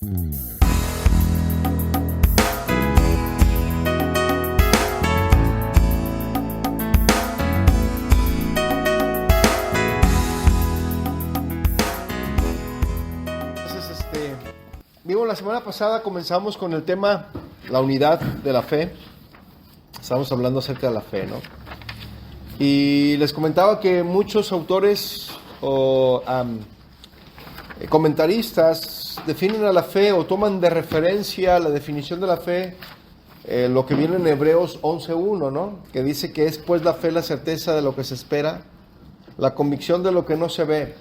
Vimos la semana pasada, comenzamos con el tema la unidad de la fe. Estamos hablando acerca de la fe, ¿no? Y les comentaba que muchos autores o comentaristas definen a la fe o toman de referencia la definición de la fe lo que viene en Hebreos 11:1, ¿no? Que dice que es pues la fe la certeza de lo que se espera, la convicción de lo que no se ve.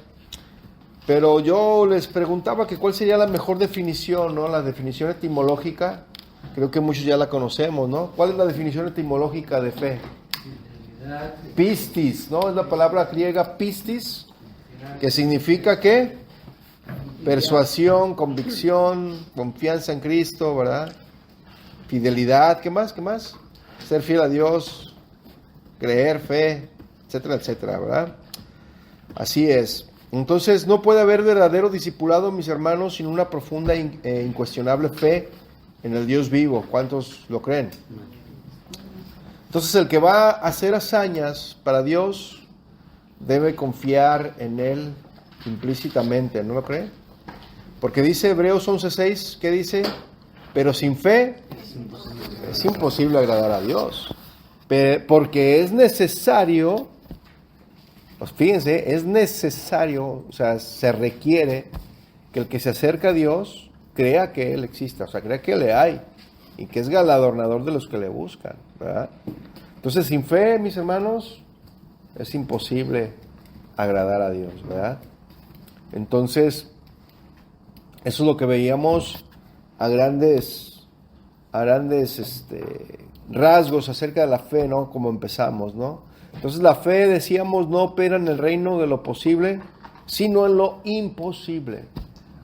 Pero yo les preguntaba que cuál sería la mejor definición, ¿no? La definición etimológica, creo que muchos ya la conocemos, ¿no? ¿Cuál es la definición etimológica de fe? Pistis, ¿no? Es la palabra griega pistis, que significa ¿qué? Persuasión, convicción, confianza en Cristo, ¿verdad? Fidelidad, ¿qué más? ¿Qué más? Ser fiel a Dios, creer, fe, etcétera, etcétera, ¿verdad? Así es. Entonces, no puede haber verdadero discipulado, mis hermanos, sin una profunda e incuestionable fe en el Dios vivo. ¿Cuántos lo creen? Entonces, el que va a hacer hazañas para Dios debe confiar en Él implícitamente, ¿no lo cree? Porque dice Hebreos 11:6, ¿qué dice? Pero sin fe es imposible agradar a Dios. Porque es necesario... Pues fíjense, es necesario, o sea, se requiere que el que se acerca a Dios crea que Él existe, o sea, crea que le hay y que es galardonador de los que le buscan, ¿verdad? Entonces, sin fe, mis hermanos, es imposible agradar a Dios, ¿verdad? Entonces, eso es lo que veíamos a grandes rasgos acerca de la fe, ¿no? Como empezamos, ¿no? Entonces la fe, decíamos, no opera en el reino de lo posible, sino en lo imposible.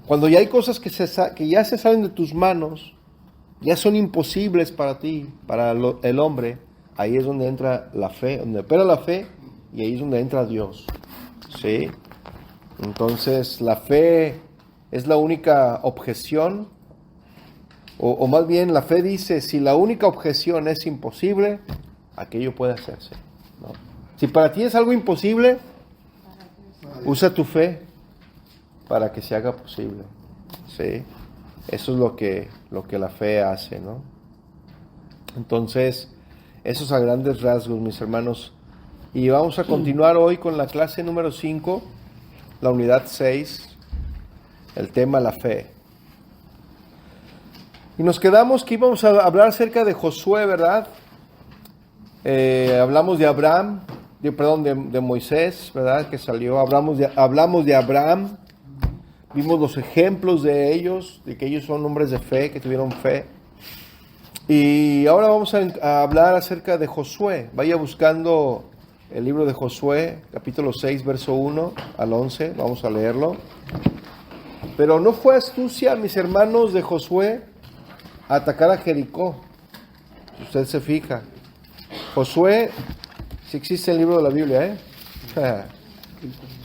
Cuando ya hay cosas que ya se salen de tus manos, ya son imposibles para ti, para el hombre, ahí es donde entra la fe, donde opera la fe, y ahí es donde entra Dios. ¿Sí? Entonces la fe es la única objeción, o más bien la fe dice, si la única objeción es imposible, aquello puede hacerse, ¿no? Si para ti es algo imposible, usa tu fe para que se haga posible. ¿Sí? Eso es lo que la fe hace, ¿no? Entonces, esos a grandes rasgos, mis hermanos. Y vamos a continuar hoy con la clase número 5, la unidad 6, el tema la fe. Y nos quedamos que íbamos a hablar acerca de Josué, ¿verdad? Hablamos de Abraham, de Moisés, ¿verdad? Que salió, hablamos de Abraham, vimos los ejemplos de ellos, de que ellos son hombres de fe, que tuvieron fe. Y ahora vamos a hablar acerca de Josué. Vaya buscando el libro de Josué, capítulo 6, verso 1 al 11, vamos a leerlo. Pero no fue astucia, mis hermanos, de Josué a atacar a Jericó. Usted se fija. Josué, si existe el libro de la Biblia, ¿eh?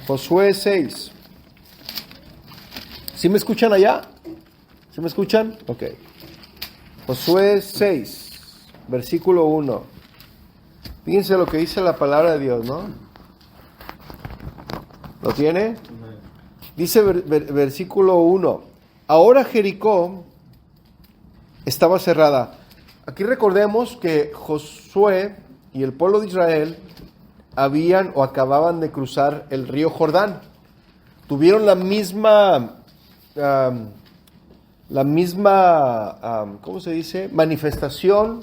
Josué 6. ¿Sí me escuchan allá? ¿Sí me escuchan? Ok. Josué 6, versículo 1. Fíjense lo que dice la palabra de Dios, ¿no? ¿Lo tiene? Dice versículo 1. Ahora Jericó estaba cerrada. Aquí recordemos que Josué y el pueblo de Israel habían o acababan de cruzar el río Jordán. Tuvieron la misma, ¿cómo se dice? Manifestación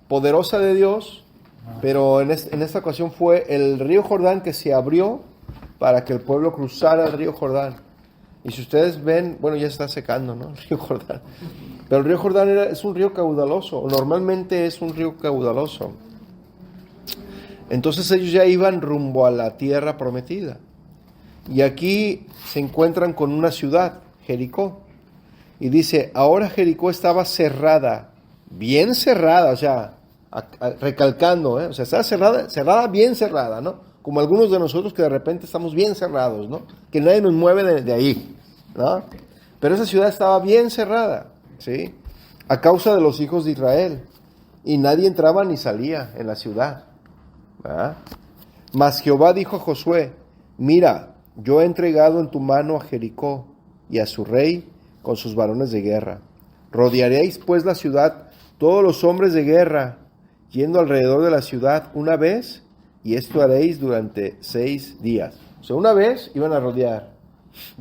poderosa de Dios, pero en esta ocasión fue el río Jordán que se abrió para que el pueblo cruzara el río Jordán. Y si ustedes ven, bueno, ya está secando, ¿no? El río Jordán. Pero el río Jordán es un río caudaloso, normalmente es un río caudaloso. Entonces ellos ya iban rumbo a la tierra prometida. Y aquí se encuentran con una ciudad, Jericó. Y dice, ahora Jericó estaba cerrada, bien cerrada, o sea, recalcando, o sea, estaba cerrada, bien cerrada, ¿no? Como algunos de nosotros que de repente estamos bien cerrados, ¿no? Que nadie nos mueve de ahí, ¿no? Pero esa ciudad estaba bien cerrada, ¿sí? A causa de los hijos de Israel. Y nadie entraba ni salía en la ciudad, ¿verdad? Mas Jehová dijo a Josué: mira, yo he entregado en tu mano a Jericó y a su rey con sus varones de guerra. Rodearéis pues la ciudad todos los hombres de guerra, yendo alrededor de la ciudad una vez, y esto haréis durante 6 días. O sea, una vez iban a rodear,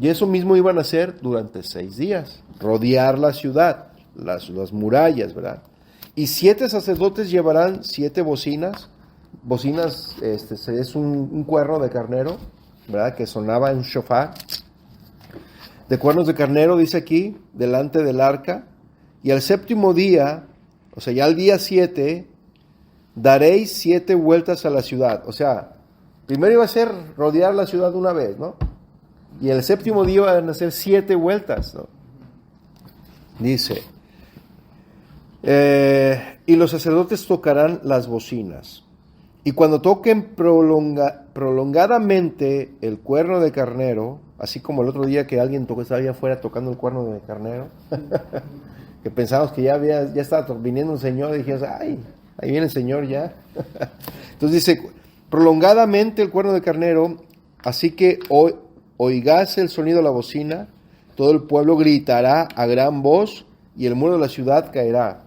y eso mismo iban a hacer durante 6 días, rodear la ciudad, las murallas, ¿verdad? Y 7 sacerdotes llevarán 7 bocinas. Bocinas, es un cuerno de carnero, ¿verdad? Que sonaba en shofar. De cuernos de carnero, dice aquí, delante del arca. Y al séptimo día, o sea, ya al día 7, daréis 7 vueltas a la ciudad. O sea, primero iba a ser rodear la ciudad una vez, ¿no? Y el séptimo día iban a hacer 7 vueltas, ¿no? Dice, y los sacerdotes tocarán las bocinas. Y cuando toquen prolongadamente el cuerno de carnero, así como el otro día que alguien estaba allá afuera tocando el cuerno de carnero, que pensamos que ya estaba viniendo un señor, y dijimos, ay, ahí viene el señor ya. Entonces dice, prolongadamente el cuerno de carnero, así que oigás el sonido de la bocina, todo el pueblo gritará a gran voz y el muro de la ciudad caerá.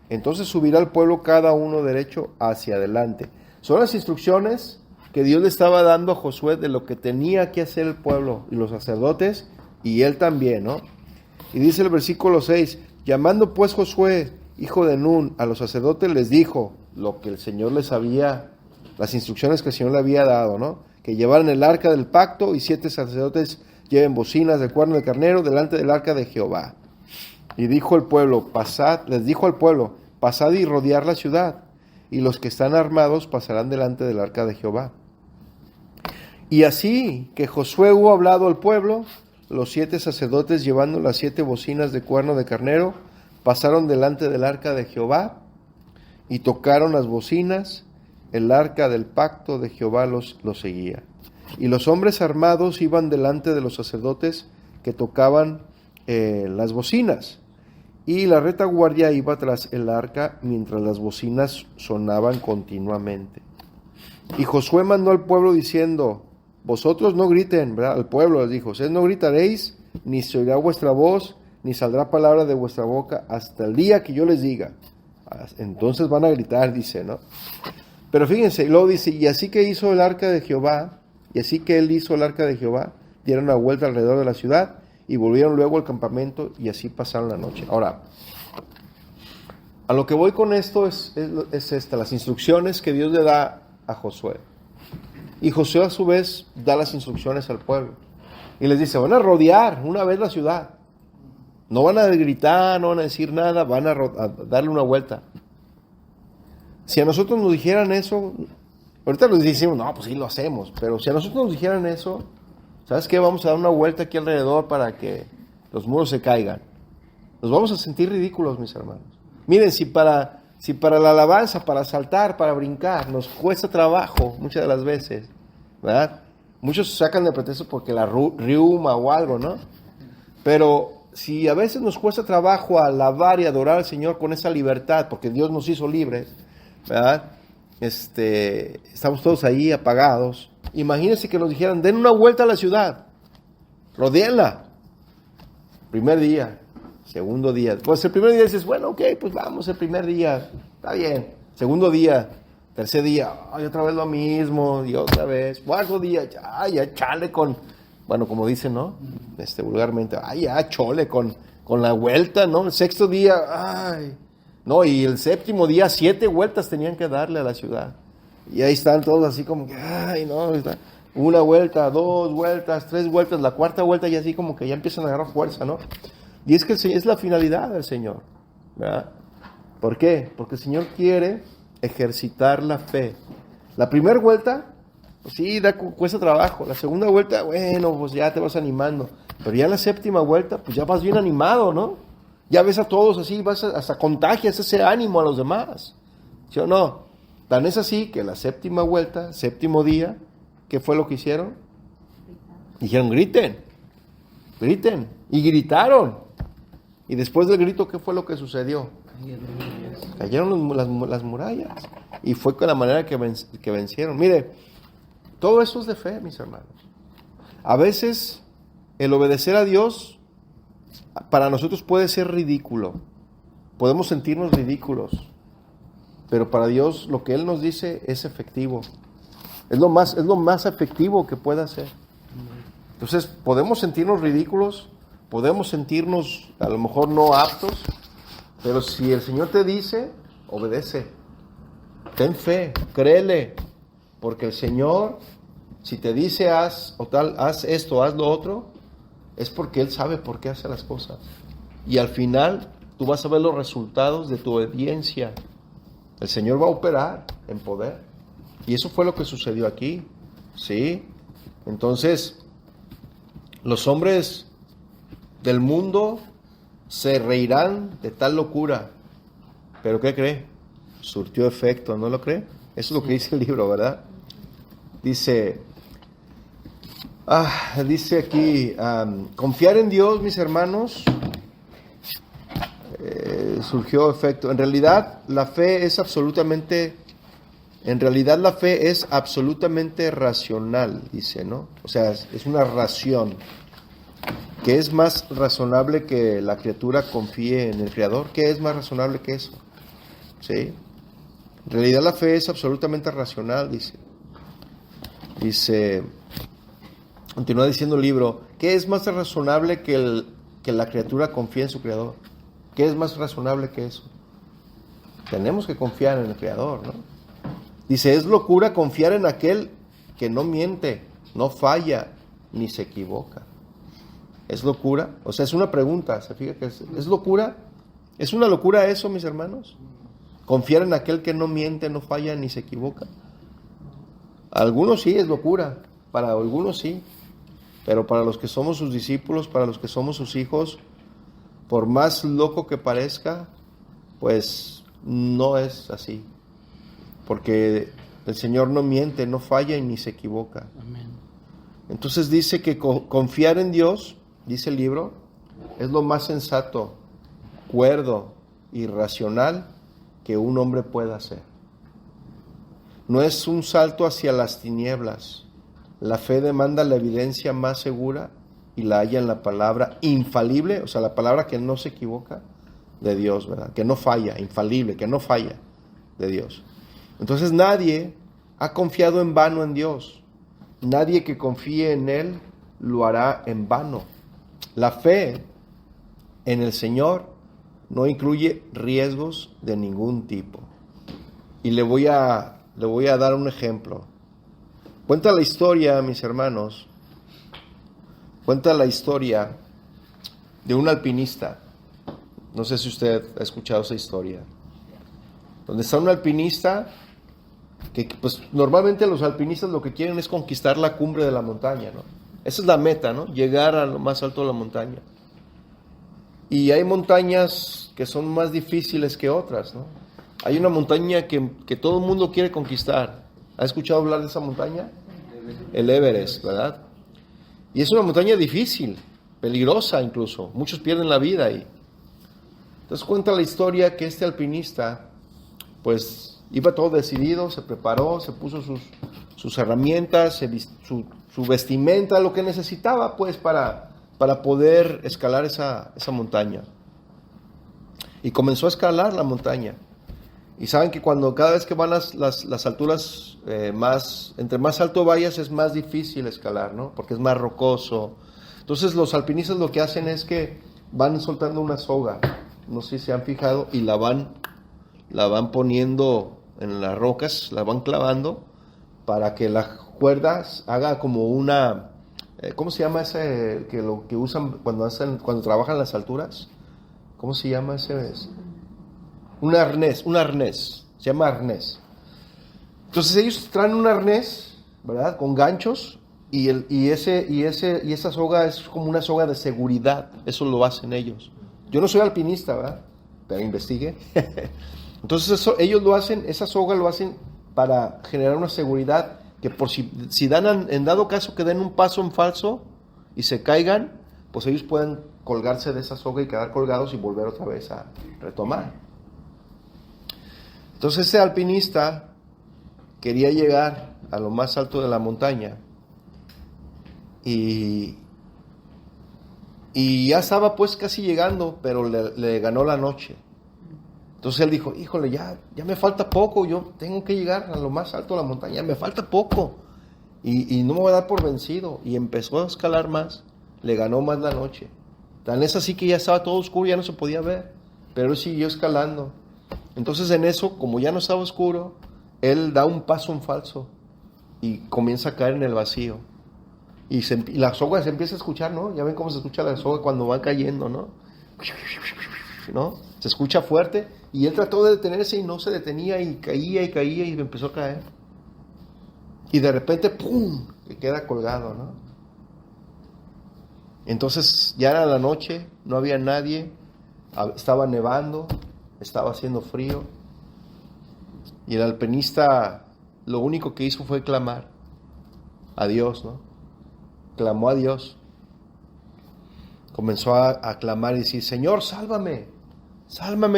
Entonces subirá el pueblo cada uno derecho hacia adelante. Son las instrucciones que Dios le estaba dando a Josué de lo que tenía que hacer el pueblo y los sacerdotes y él también, ¿no? Y dice el versículo 6, llamando pues Josué, hijo de Nun, a los sacerdotes les dijo lo que el Señor les había, las instrucciones que el Señor le había dado, ¿no? Que llevaran el arca del pacto y 7 sacerdotes lleven bocinas de cuerno de carnero delante del arca de Jehová. Y dijo el pueblo, les dijo al pueblo, pasad y rodear la ciudad, y los que están armados pasarán delante del arca de Jehová. Y así que Josué hubo hablado al pueblo, los 7 sacerdotes llevando las 7 bocinas de cuerno de carnero, pasaron delante del arca de Jehová, y tocaron las bocinas, el arca del pacto de Jehová los seguía. Y los hombres armados iban delante de los sacerdotes que tocaban las bocinas. Y la retaguardia iba tras el arca mientras las bocinas sonaban continuamente. Y Josué mandó al pueblo diciendo, vosotros no griten, ¿verdad? Al pueblo les dijo, ustedes no gritaréis, ni se oirá vuestra voz, ni saldrá palabra de vuestra boca hasta el día que yo les diga. Entonces van a gritar, dice, ¿no? Pero fíjense, y luego dice, y así que hizo el arca de Jehová, y así que él hizo el arca de Jehová, dieron una vuelta alrededor de la ciudad, y volvieron luego al campamento, y así pasaron la noche. Ahora, a lo que voy con esto es las instrucciones que Dios le da a Josué. Y Josué a su vez da las instrucciones al pueblo. Y les dice, van a rodear una vez la ciudad. No van a gritar, no van a decir nada, van a darle una vuelta. Si a nosotros nos dijeran eso, ahorita nos decimos, no, pues sí lo hacemos, pero si a nosotros nos dijeran eso, ¿sabes qué? Vamos a dar una vuelta aquí alrededor para que los muros se caigan. Nos vamos a sentir ridículos, mis hermanos. Miren, si para la alabanza, para saltar, para brincar, nos cuesta trabajo muchas de las veces, ¿verdad? Muchos sacan de pretexto porque la riuma o algo, ¿no? Pero si a veces nos cuesta trabajo alabar y adorar al Señor con esa libertad, porque Dios nos hizo libres, ¿verdad? Estamos todos ahí apagados. Imagínense que nos dijeran, den una vuelta a la ciudad, rodéenla. Primer día, segundo día. Pues el primer día dices, bueno, ok, pues vamos el primer día, está bien. Segundo día, tercer día, ay, otra vez lo mismo, y otra vez. Cuarto día, ya chale con, bueno, como dicen, ¿no? Vulgarmente, ay, ya chole con la vuelta, ¿no? El sexto día, ay, no, y el séptimo día, 7 vueltas tenían que darle a la ciudad. Y ahí están todos así como que, ay, no, una vuelta, 2 vueltas, 3 vueltas, la cuarta vuelta y así como que ya empiezan a agarrar fuerza, ¿no? Y es que es la finalidad del Señor, ¿verdad? ¿Por qué? Porque el Señor quiere ejercitar la fe. La primera vuelta, pues sí, cuesta trabajo. La segunda vuelta, bueno, pues ya te vas animando. Pero ya en la séptima vuelta, pues ya vas bien animado, ¿no? Ya ves a todos así, hasta contagias ese ánimo a los demás, ¿sí o no? Tan es así que la séptima vuelta, séptimo día, ¿qué fue lo que hicieron? Dijeron, griten. griten. Y gritaron. Y después del grito, ¿qué fue lo que sucedió? Cayeron las murallas. Y fue con la manera que vencieron. Mire, todo eso es de fe, mis hermanos. A veces el obedecer a Dios para nosotros puede ser ridículo. Podemos sentirnos ridículos. Pero para Dios lo que Él nos dice es efectivo. Es lo más efectivo que puede hacer. Entonces podemos sentirnos ridículos, podemos sentirnos a lo mejor no aptos, pero si el Señor te dice, obedece. Ten fe, créele, porque el Señor, si te dice haz esto, haz lo otro, es porque Él sabe por qué hace las cosas. Y al final tú vas a ver los resultados de tu obediencia. El Señor va a operar en poder. Y eso fue lo que sucedió aquí. ¿Sí? Entonces, los hombres del mundo se reirán de tal locura. ¿Pero qué cree? Surtió efecto, ¿no lo cree? Eso es lo que dice el libro, ¿verdad? Dice aquí, confiar en Dios, mis hermanos, surgió efecto. En realidad la fe es absolutamente racional, dice, ¿no? O sea, es una ración, que es más razonable que la criatura confíe en el Creador. ¿Qué es más razonable que eso? ¿Sí? En realidad la fe es absolutamente racional, dice, continúa diciendo el libro, ¿qué es más razonable que la criatura confíe en su Creador? ¿Qué es más razonable que eso? Tenemos que confiar en el Creador, ¿no? Dice, es locura confiar en aquel que no miente, no falla, ni se equivoca. ¿Es locura? O sea, es una pregunta, ¿se fija que es locura? ¿Es una locura eso, mis hermanos? Confiar en aquel que no miente, no falla, ni se equivoca. Algunos sí es locura, para algunos sí, pero para los que somos sus discípulos, para los que somos sus hijos, por más loco que parezca, pues no es así. Porque el Señor no miente, no falla y ni se equivoca. Amén. Entonces dice que confiar en Dios, dice el libro, es lo más sensato, cuerdo y racional que un hombre pueda hacer. No es un salto hacia las tinieblas. La fe demanda la evidencia más segura y la halla en la palabra infalible, o sea, la palabra que no se equivoca de Dios, ¿verdad? Que no falla, infalible, que no falla de Dios. Entonces nadie ha confiado en vano en Dios. Nadie que confíe en Él lo hará en vano. La fe en el Señor no incluye riesgos de ningún tipo. Y le voy a dar un ejemplo. Cuenta la historia, mis hermanos, cuenta la historia de un alpinista. No sé si usted ha escuchado esa historia. Donde está un alpinista que pues normalmente los alpinistas lo que quieren es conquistar la cumbre de la montaña, ¿no? Esa es la meta, ¿no? Llegar a lo más alto de la montaña. Y hay montañas que son más difíciles que otras, ¿no? Hay una montaña que todo el mundo quiere conquistar. ¿Ha escuchado hablar de esa montaña? El Everest, ¿verdad? Y es una montaña difícil, peligrosa incluso. Muchos pierden la vida ahí. Entonces cuenta la historia que este alpinista, pues iba todo decidido, se preparó, se puso sus herramientas, su vestimenta, lo que necesitaba pues para poder escalar esa montaña. Y comenzó a escalar la montaña. Y saben que cada vez que van las alturas, entre más alto vayas es más difícil escalar, ¿no? Porque es más rocoso. Entonces los alpinistas lo que hacen es que van soltando una soga, no sé si se han fijado, y la van poniendo en las rocas, la van clavando para que la cuerda haga como una, ¿cómo se llama ese lo que usan cuando trabajan en las alturas? ¿Cómo se llama ese? Un arnés, se llama arnés. Entonces ellos traen un arnés, ¿verdad? Con ganchos y esa soga es como una soga de seguridad. Eso lo hacen ellos. Yo no soy alpinista, ¿verdad? Pero investigué. Entonces ellos lo hacen, esa soga lo hacen para generar una seguridad que por si dan en dado caso que den un paso en falso y se caigan, pues ellos pueden colgarse de esa soga y quedar colgados y volver otra vez a retomar. Entonces ese alpinista quería llegar a lo más alto de la montaña y ya estaba pues casi llegando, pero le ganó la noche. Entonces él dijo, híjole, ya me falta poco, yo tengo que llegar a lo más alto de la montaña, me falta poco y no me voy a dar por vencido. Y empezó a escalar más, le ganó más la noche. Tan es así que ya estaba todo oscuro, ya no se podía ver, pero él siguió escalando. Entonces en eso, como ya no estaba oscuro, él da un paso en falso y comienza a caer en el vacío. Y la soga se empieza a escuchar, ¿no? Ya ven cómo se escucha la soga cuando va cayendo, ¿no? Se escucha fuerte y él trató de detenerse y no se detenía y caía y empezó a caer. Y de repente, ¡pum!, que queda colgado, ¿no? Entonces ya era la noche, no había nadie, estaba nevando, estaba haciendo frío y el alpinista lo único que hizo fue clamar a Dios, ¿no? Clamó a Dios. Comenzó a clamar y decir, Señor, sálvame,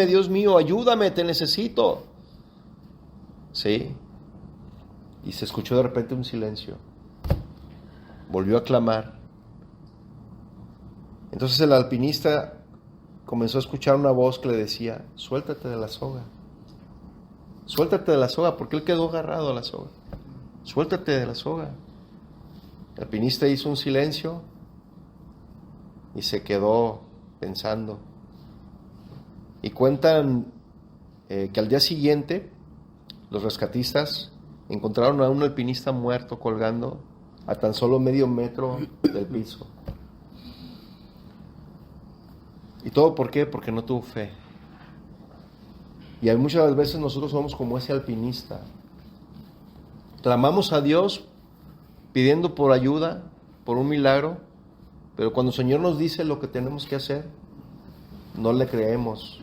Dios mío, ayúdame, te necesito. Sí. Y se escuchó de repente un silencio. Volvió a clamar. Entonces el alpinista comenzó a escuchar una voz que le decía, suéltate de la soga. Suéltate de la soga, porque él quedó agarrado a la soga. Suéltate de la soga. El alpinista hizo un silencio y se quedó pensando. Y cuentan que al día siguiente los rescatistas encontraron a un alpinista muerto colgando a tan solo medio metro del piso. ¿Y todo por qué? Porque no tuvo fe. Y hay muchas veces nosotros somos como ese alpinista. Clamamos a Dios pidiendo por ayuda, por un milagro, pero cuando el Señor nos dice lo que tenemos que hacer, no le creemos.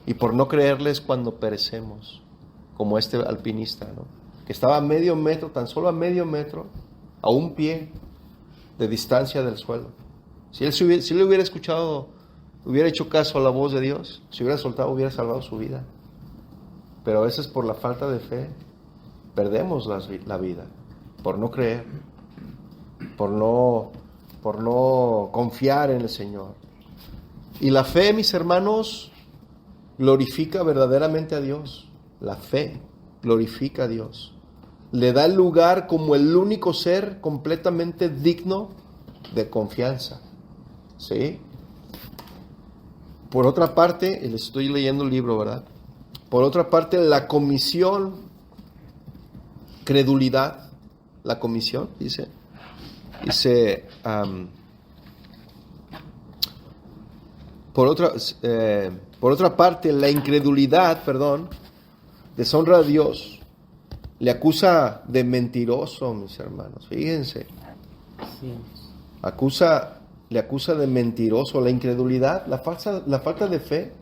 Y por no creerle es cuando perecemos, como este alpinista, ¿no? Que estaba a medio metro, tan solo a medio metro, a un pie de distancia del suelo. Si le hubiera escuchado, hubiera hecho caso a la voz de Dios, si hubiera soltado, hubiera salvado su vida. Pero a veces por la falta de fe perdemos la vida, por no creer, por no confiar en el Señor. Y la fe, mis hermanos, glorifica verdaderamente a Dios. La fe glorifica a Dios. Le da el lugar como el único ser completamente digno de confianza. ¿Sí? Por otra parte, les estoy leyendo el libro, ¿verdad? Por otra parte, la comisión, credulidad, la comisión, dice, por otra parte, la incredulidad, deshonra a Dios, le acusa de mentiroso, mis hermanos, fíjense, Sí. le acusa de mentiroso, la incredulidad, la falta de fe.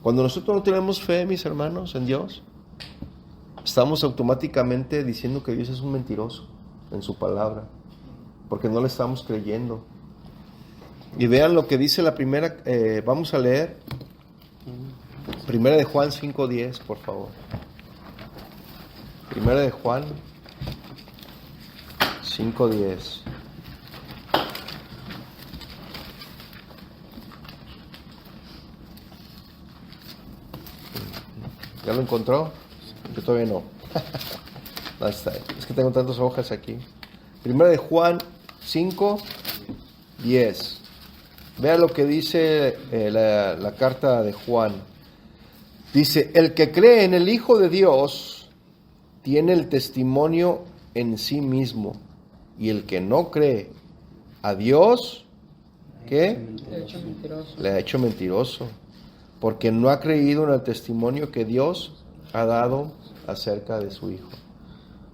Cuando nosotros no tenemos fe, mis hermanos, en Dios, estamos automáticamente diciendo que Dios es un mentiroso en su palabra, porque no le estamos creyendo. Y vean lo que dice la primera, vamos a leer, primera de Juan 5:10, por favor. Primera de Juan 5:10. ¿Ya lo encontró? Yo todavía no. No está. Es que tengo tantas hojas aquí. Primera de Juan 5:10. Vea lo que dice la carta de Juan. Dice, el que cree en el Hijo de Dios tiene el testimonio en sí mismo. Y el que no cree a Dios, ¿qué? Le ha hecho mentiroso. Porque no ha creído en el testimonio que Dios ha dado acerca de su Hijo.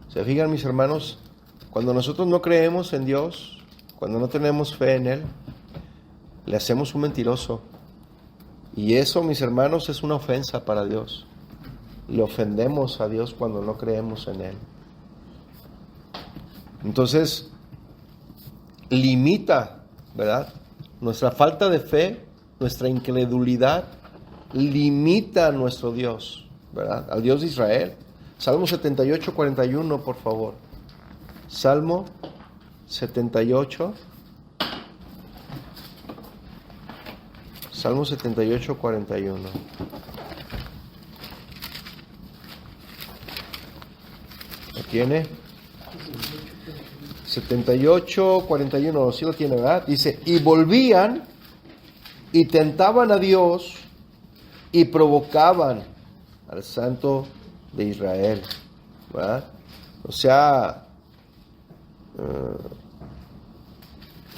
¿Se fijan, mis hermanos? Cuando nosotros no creemos en Dios, cuando no tenemos fe en Él, le hacemos un mentiroso. Y eso, mis hermanos, es una ofensa para Dios. Le ofendemos a Dios cuando no creemos en Él. Entonces, limita, ¿verdad? Nuestra falta de fe, nuestra incredulidad, limita a nuestro Dios, ¿verdad? Al Dios de Israel. Salmo 78, 41, por favor. Salmo 78. Salmo 78, 41. ¿Lo tiene? 78, 41, sí lo tiene, ¿verdad? Dice, y volvían y tentaban a Dios y provocaban al Santo de Israel, ¿verdad? O sea,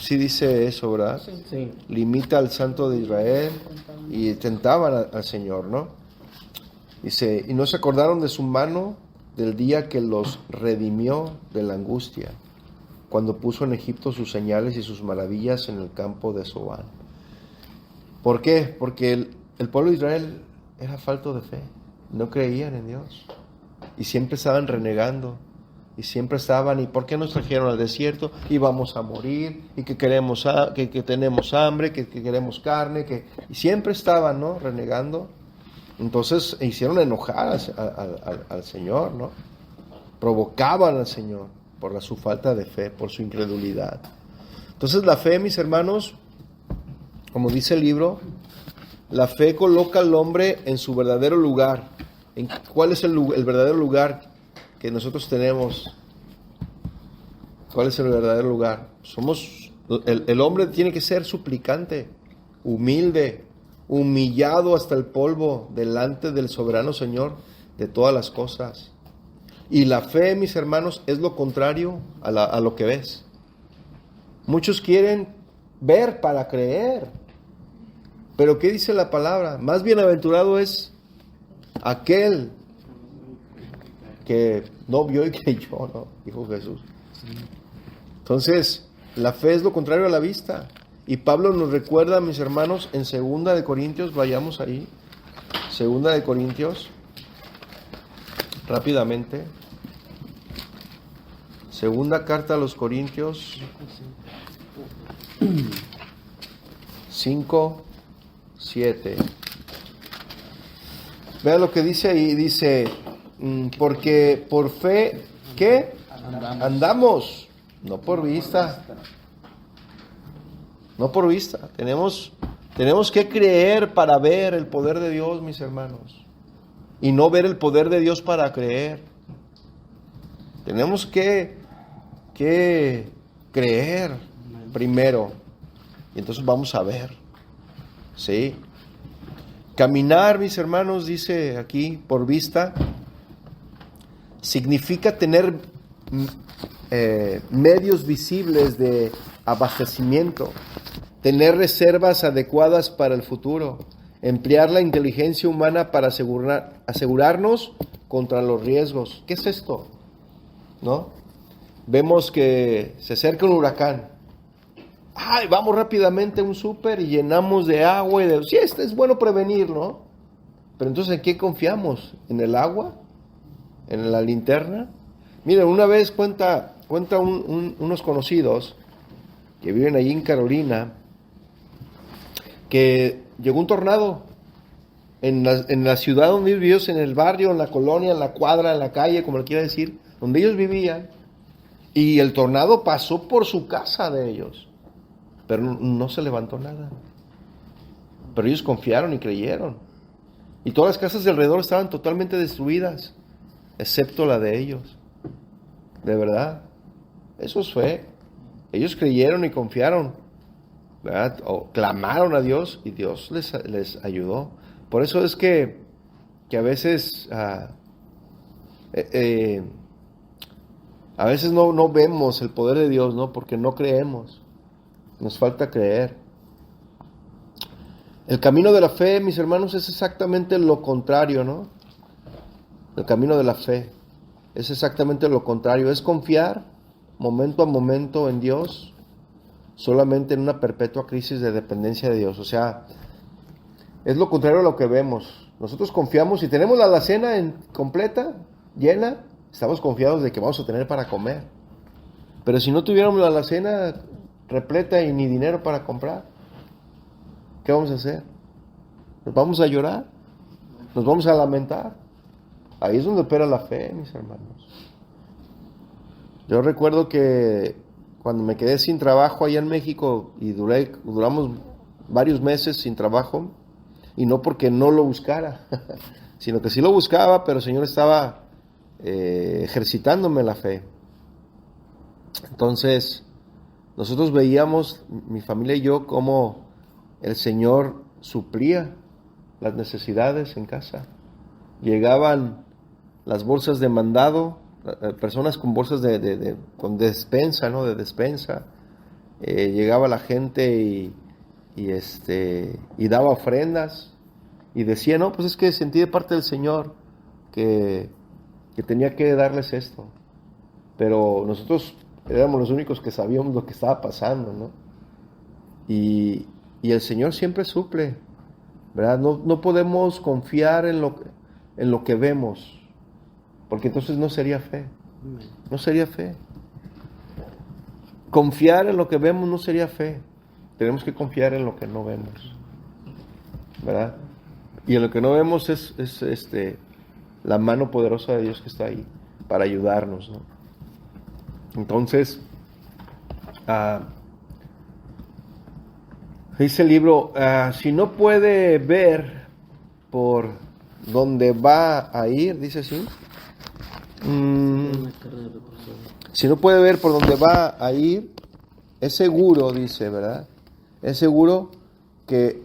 sí dice eso, ¿verdad? Sí. Limita al Santo de Israel y tentaban al Señor, ¿no? Dice, y no se acordaron de su mano del día que los redimió de la angustia, cuando puso en Egipto sus señales y sus maravillas en el campo de Zoán. ¿Por qué? Porque el pueblo de Israel era falto de fe, no creían en Dios y siempre estaban renegando y siempre estaban, ¿y por qué nos trajeron al desierto? Y vamos a morir, y que queremos que tenemos hambre, que queremos carne, y siempre estaban, ¿no?, renegando. Entonces hicieron enojar al Señor, ¿no? Provocaban al Señor por su falta de fe, por su incredulidad. Entonces la fe, mis hermanos, como dice el libro, la fe coloca al hombre en su verdadero lugar. ¿Cuál es el verdadero lugar que nosotros tenemos? ¿Cuál es el verdadero lugar? El hombre tiene que ser suplicante, humilde, humillado hasta el polvo delante del soberano Señor de todas las cosas. Y la fe, mis hermanos, es lo contrario a lo que ves. Muchos quieren ver para creer. Pero ¿qué dice la palabra? Más bienaventurado es aquel que no vio y creyó, ¿no?, dijo Jesús. Entonces, la fe es lo contrario a la vista. Y Pablo nos recuerda, mis hermanos, en 2 de Corintios, vayamos ahí. 2 de Corintios, rápidamente. Segunda carta a los Corintios 5, 7. Vea lo que dice ahí, dice, porque por fe, ¿qué? Andamos, no por vista. No por vista. Tenemos que creer para ver el poder de Dios, mis hermanos. Y no ver el poder de Dios para creer. Tenemos que creer primero. Y entonces vamos a ver. ¿Sí? Caminar, mis hermanos, dice aquí, por vista, significa tener medios visibles de abastecimiento, tener reservas adecuadas para el futuro, emplear la inteligencia humana para asegurarnos contra los riesgos. ¿Qué es esto? ¿No? Vemos que se acerca un huracán. Ay, vamos rápidamente a un súper y llenamos de agua y sí, es bueno prevenir, ¿no? Pero entonces, ¿en qué confiamos? ¿En el agua? ¿En la linterna? Miren, una vez cuenta unos conocidos que viven allí en Carolina, que llegó un tornado en la ciudad donde ellos vivían, en el barrio, en la colonia, en la cuadra, en la calle, como le quiera decir, donde ellos vivían, y el tornado pasó por su casa de ellos, pero no se levantó nada. Pero ellos confiaron y creyeron, y todas las casas de alrededor estaban totalmente destruidas, excepto la de ellos. De verdad, eso es fe. Ellos creyeron y confiaron, ¿verdad? O clamaron a Dios y Dios les ayudó. Por eso es que a veces no vemos el poder de Dios, ¿no? Porque no creemos. Nos falta creer. El camino de la fe, mis hermanos, es exactamente lo contrario, ¿no? El camino de la fe es exactamente lo contrario. Es confiar momento a momento en Dios, solamente en una perpetua crisis de dependencia de Dios. O sea, es lo contrario a lo que vemos. Nosotros confiamos, si tenemos la alacena completa, llena, estamos confiados de que vamos a tener para comer. Pero si no tuviéramos la alacena, repleta y ni dinero para comprar. ¿Qué vamos a hacer? ¿Nos vamos a llorar? ¿Nos vamos a lamentar? Ahí es donde opera la fe, mis hermanos. Yo recuerdo que cuando me quedé sin trabajo allá en México y duramos varios meses sin trabajo, y no porque no lo buscara, sino que sí lo buscaba, pero el Señor estaba ejercitándome la fe. Entonces, nosotros veíamos, mi familia y yo, cómo el Señor suplía las necesidades en casa. Llegaban las bolsas de mandado, personas con bolsas con despensa, ¿no? De despensa. Llegaba la gente y daba ofrendas y decía, no, pues es que sentí de parte del Señor que tenía que darles esto. Pero nosotros éramos los únicos que sabíamos lo que estaba pasando, ¿no? Y el Señor siempre suple, ¿verdad? No podemos confiar en lo que vemos, porque entonces no sería fe. No sería fe. Confiar en lo que vemos no sería fe. Tenemos que confiar en lo que no vemos, ¿verdad? Y en lo que no vemos es la mano poderosa de Dios que está ahí para ayudarnos, ¿no? Entonces, dice el libro, si no puede ver por dónde va a ir, dice así. Si no puede ver por dónde va a ir, es seguro, dice, ¿verdad? Es seguro que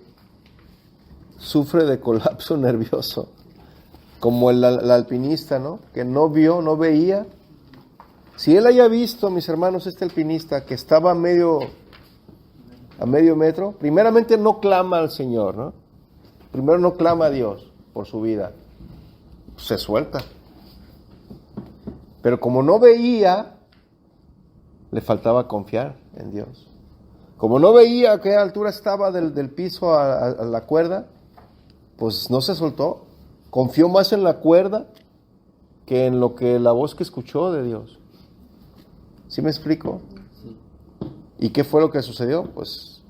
sufre de colapso nervioso, como el alpinista, ¿no? Que no veía. Si él haya visto, mis hermanos, este alpinista que estaba a medio metro, primeramente no clama al Señor, ¿no? Primero no clama a Dios por su vida. Se suelta. Pero como no veía, le faltaba confiar en Dios. Como no veía a qué altura estaba del piso a la cuerda, pues no se soltó. Confió más en la cuerda que en lo que la voz que escuchó de Dios. ¿Sí me explico? Sí. ¿Y qué fue lo que sucedió? Pues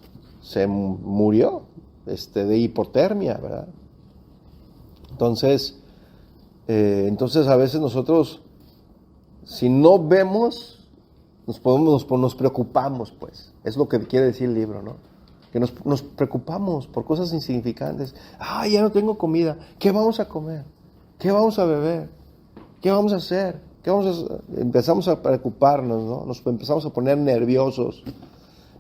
se murió de hipotermia, ¿verdad? Entonces a veces nosotros, si no vemos, nos preocupamos, pues. Es lo que quiere decir el libro, ¿no? Que nos preocupamos por cosas insignificantes. Ya no tengo comida. ¿Qué vamos a comer? ¿Qué vamos a beber? ¿Qué vamos a hacer? Empezamos a preocuparnos, ¿no? Nos empezamos a poner nerviosos.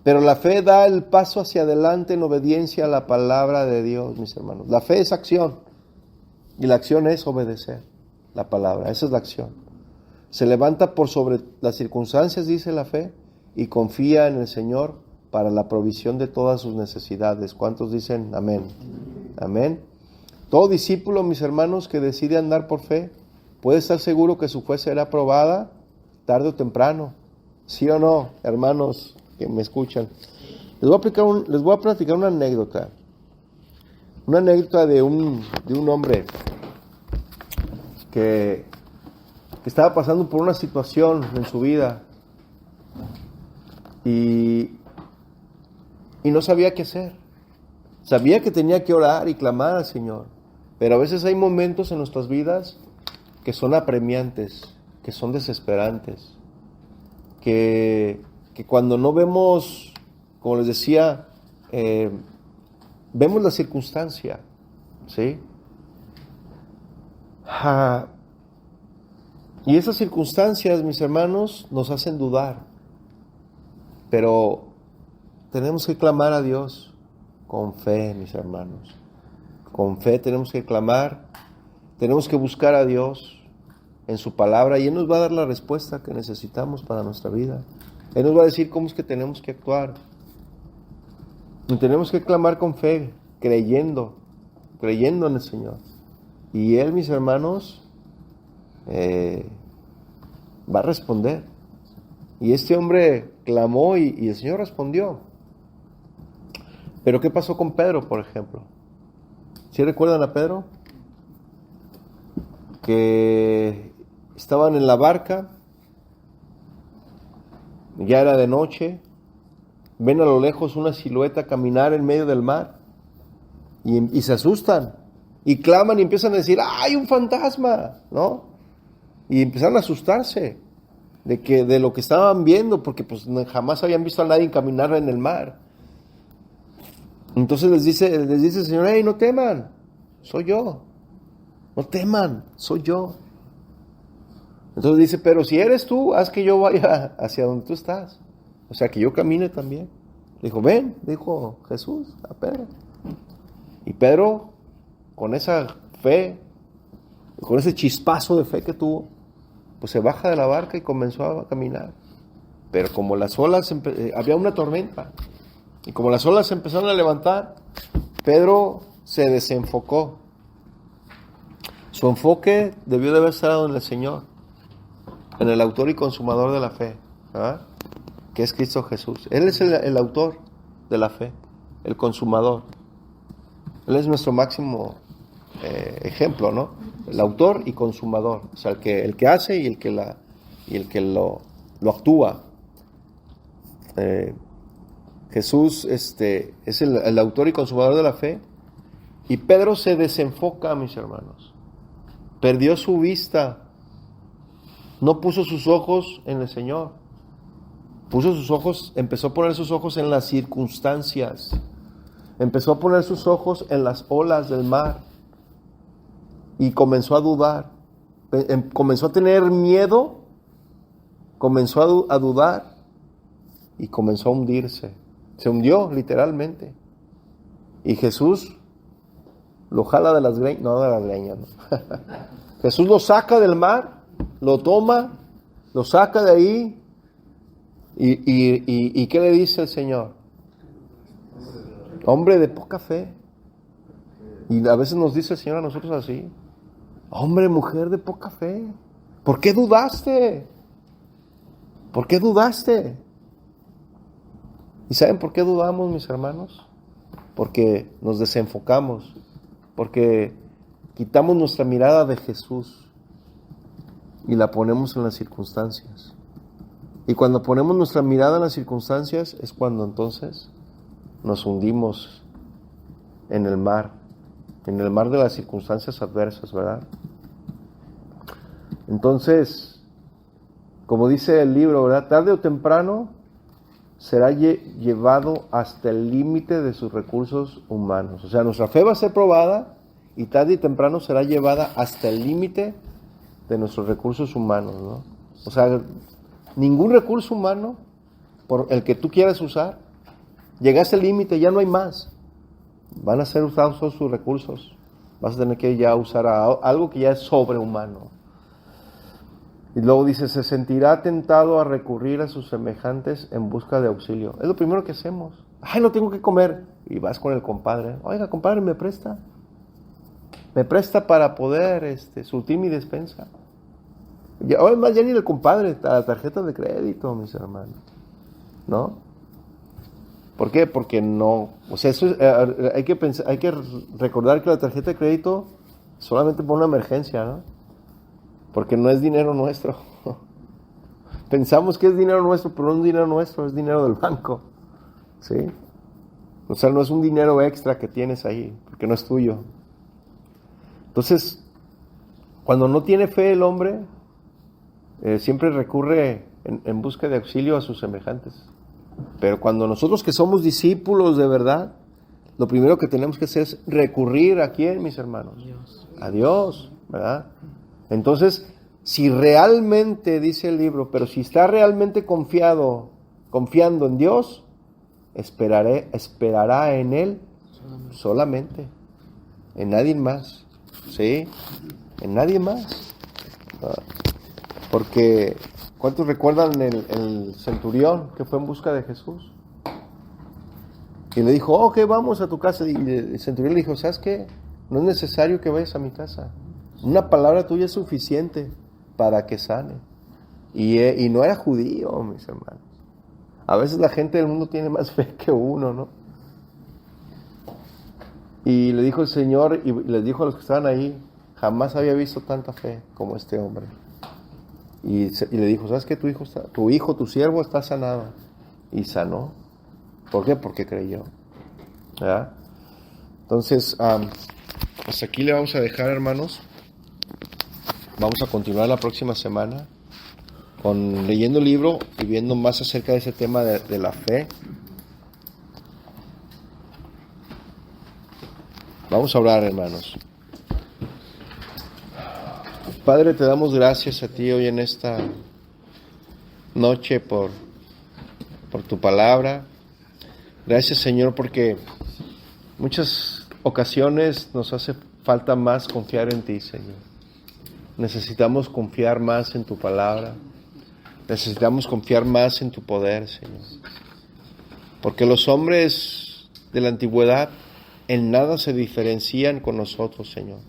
Pero la fe da el paso hacia adelante en obediencia a la palabra de Dios, mis hermanos. La fe es acción. Y la acción es obedecer la palabra. Esa es la acción. Se levanta por sobre las circunstancias, dice la fe, y confía en el Señor para la provisión de todas sus necesidades. ¿Cuántos dicen amén? Amén. Todo discípulo, mis hermanos, que decide andar por fe, puede estar seguro que su fe será probada tarde o temprano. ¿Sí o no, hermanos que me escuchan? Les voy a platicar una anécdota. Una anécdota de un hombre que estaba pasando por una situación en su vida y no sabía qué hacer. Sabía que tenía que orar y clamar al Señor, pero a veces hay momentos en nuestras vidas que son apremiantes, que son desesperantes, que cuando no vemos, como les decía, vemos la circunstancia, ¿sí? Y esas circunstancias, mis hermanos, nos hacen dudar, pero tenemos que clamar a Dios con fe, mis hermanos. Con fe tenemos que clamar, tenemos que buscar a Dios en su palabra y Él nos va a dar la respuesta que necesitamos para nuestra vida. Él nos va a decir cómo es que tenemos que actuar. Y tenemos que clamar con fe, creyendo en el Señor. Y Él, mis hermanos, va a responder. Y este hombre clamó y el Señor respondió. Pero ¿qué pasó con Pedro, por ejemplo? ¿Sí recuerdan a Pedro? Que estaban en la barca, ya era de noche, ven a lo lejos una silueta caminar en medio del mar y se asustan y claman y empiezan a decir, ¡ay, un fantasma! ¿No? Y empezaron a asustarse de lo que estaban viendo, porque pues jamás habían visto a nadie caminar en el mar. Entonces les dice el Señor, hey, no teman, soy yo. No teman, soy yo. Entonces dice, pero si eres tú, haz que yo vaya hacia donde tú estás. O sea, que yo camine también. Dijo, ven, dijo Jesús a Pedro. Y Pedro, con esa fe, con ese chispazo de fe que tuvo, pues se baja de la barca y comenzó a caminar. Pero como las olas, había una tormenta, y como las olas se empezaron a levantar, Pedro se desenfocó. Su enfoque debió de haber estado en el Señor, en el autor y consumador de la fe, ¿ah? Que es Cristo Jesús. Él es el autor de la fe, el consumador. Él es nuestro máximo ejemplo, ¿no? El autor y consumador, o sea, el que hace y el que lo actúa. Jesús es el autor y consumador de la fe, y Pedro se desenfoca, mis hermanos. Perdió su vista, no puso sus ojos en el Señor, empezó a poner sus ojos en las circunstancias, empezó a poner sus ojos en las olas del mar, y comenzó a dudar, comenzó a tener miedo, comenzó a dudar, y comenzó a hundirse. Se hundió literalmente. Y Jesús lo jala de las greñas, no de las greñas, no. Jesús lo saca del mar, lo toma, lo saca de ahí. ¿Y qué le dice el Señor? Hombre de poca fe. Y a veces nos dice el Señor a nosotros así. Hombre, mujer de poca fe. ¿Por qué dudaste? ¿Por qué dudaste? ¿Y saben por qué dudamos, mis hermanos? Porque nos desenfocamos, porque quitamos nuestra mirada de Jesús y la ponemos en las circunstancias. Y cuando ponemos nuestra mirada en las circunstancias es cuando entonces nos hundimos en el mar de las circunstancias adversas, ¿verdad? Entonces, como dice el libro, ¿verdad? Tarde o temprano será llevado hasta el límite de sus recursos humanos. O sea, nuestra fe va a ser probada y tarde y temprano será llevada hasta el límite de nuestros recursos humanos, ¿no? O sea, ningún recurso humano, por el que tú quieras usar, llegaste al límite, ya no hay más. Van a ser usados todos sus recursos. Vas a tener que ya usar algo que ya es sobrehumano. Y luego dice, se sentirá tentado a recurrir a sus semejantes en busca de auxilio. Es lo primero que hacemos. Ay, no tengo que comer. Y vas con el compadre. Oiga, compadre, ¿me presta? Me presta para poder surtir mi despensa. Además, ya ni el compadre, la tarjeta de crédito, mis hermanos. ¿No? ¿Por qué? Porque no. O sea, eso hay que recordar que la tarjeta de crédito solamente para una emergencia, ¿no? Porque no es dinero nuestro. Pensamos que es dinero nuestro, pero no es dinero nuestro, es dinero del banco. ¿Sí? O sea, no es un dinero extra que tienes ahí, porque no es tuyo. Entonces, cuando no tiene fe el hombre, siempre recurre en busca de auxilio a sus semejantes. Pero cuando nosotros que somos discípulos de verdad, lo primero que tenemos que hacer es recurrir ¿a quién, mis hermanos? A Dios, ¿verdad? Entonces, si realmente, dice el libro, pero si está realmente confiando en Dios, esperará en Él solamente, en nadie más, ¿sí? En nadie más. Porque, ¿cuántos recuerdan el centurión que fue en busca de Jesús? Y le dijo, ok, vamos a tu casa. Y el centurión le dijo, ¿sabes qué? No es necesario que vayas a mi casa. Una palabra tuya es suficiente para que sane. Y no era judío, mis hermanos. A veces la gente del mundo tiene más fe que uno, ¿no? Y le dijo el Señor, y les dijo a los que estaban ahí, jamás había visto tanta fe como este hombre. Y le dijo, ¿sabes qué? Tu hijo, tu siervo está sanado. Y sanó. ¿Por qué? Porque creyó. ¿Verdad? Entonces, pues aquí le vamos a dejar, hermanos. Vamos a continuar la próxima semana con leyendo el libro y viendo más acerca de ese tema de la fe. Vamos a orar, hermanos. Padre, te damos gracias a ti hoy en esta noche por tu palabra. Gracias, Señor, porque muchas ocasiones nos hace falta más confiar en ti, Señor. Necesitamos confiar más en tu palabra. Necesitamos confiar más en tu poder, Señor. Porque los hombres de la antigüedad en nada se diferencian con nosotros, Señor.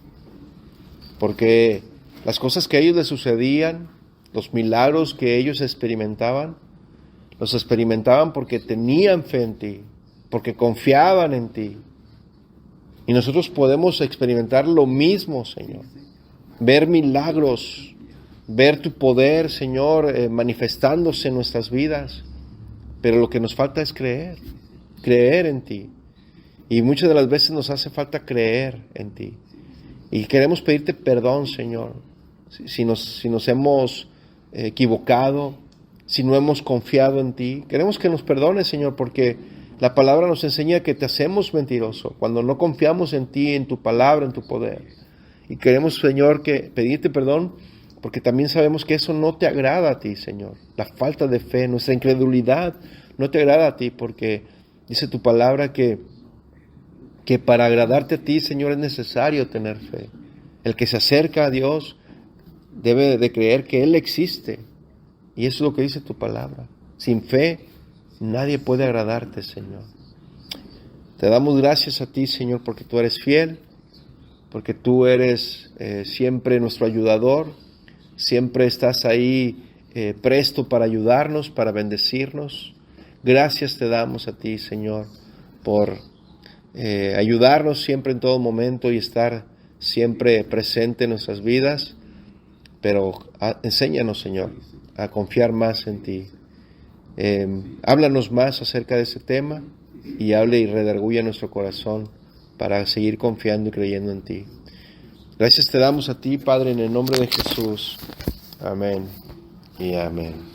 Porque las cosas que a ellos les sucedían, los milagros que ellos experimentaban, los experimentaban porque tenían fe en ti, porque confiaban en ti. Y nosotros podemos experimentar lo mismo, Señor. Ver milagros, ver tu poder, Señor, manifestándose en nuestras vidas. Pero lo que nos falta es creer en ti. Y muchas de las veces nos hace falta creer en ti. Y queremos pedirte perdón, Señor, si nos hemos equivocado, si no hemos confiado en ti. Queremos que nos perdones, Señor, porque la palabra nos enseña que te hacemos mentiroso cuando no confiamos en ti, en tu palabra, en tu poder. Y queremos, Señor, que pedirte perdón porque también sabemos que eso no te agrada a ti, Señor. La falta de fe, nuestra incredulidad no te agrada a ti, porque dice tu palabra que para agradarte a ti, Señor, es necesario tener fe. El que se acerca a Dios debe de creer que Él existe. Y eso es lo que dice tu palabra. Sin fe, nadie puede agradarte, Señor. Te damos gracias a ti, Señor, porque tú eres fiel, porque tú eres siempre nuestro ayudador, siempre estás ahí presto para ayudarnos, para bendecirnos. Gracias te damos a ti, Señor, por ayudarnos siempre en todo momento y estar siempre presente en nuestras vidas. Pero enséñanos, Señor, a confiar más en ti. Háblanos más acerca de ese tema y hable y redarguye nuestro corazón para seguir confiando y creyendo en ti. Gracias te damos a ti, Padre, en el nombre de Jesús. Amén y amén.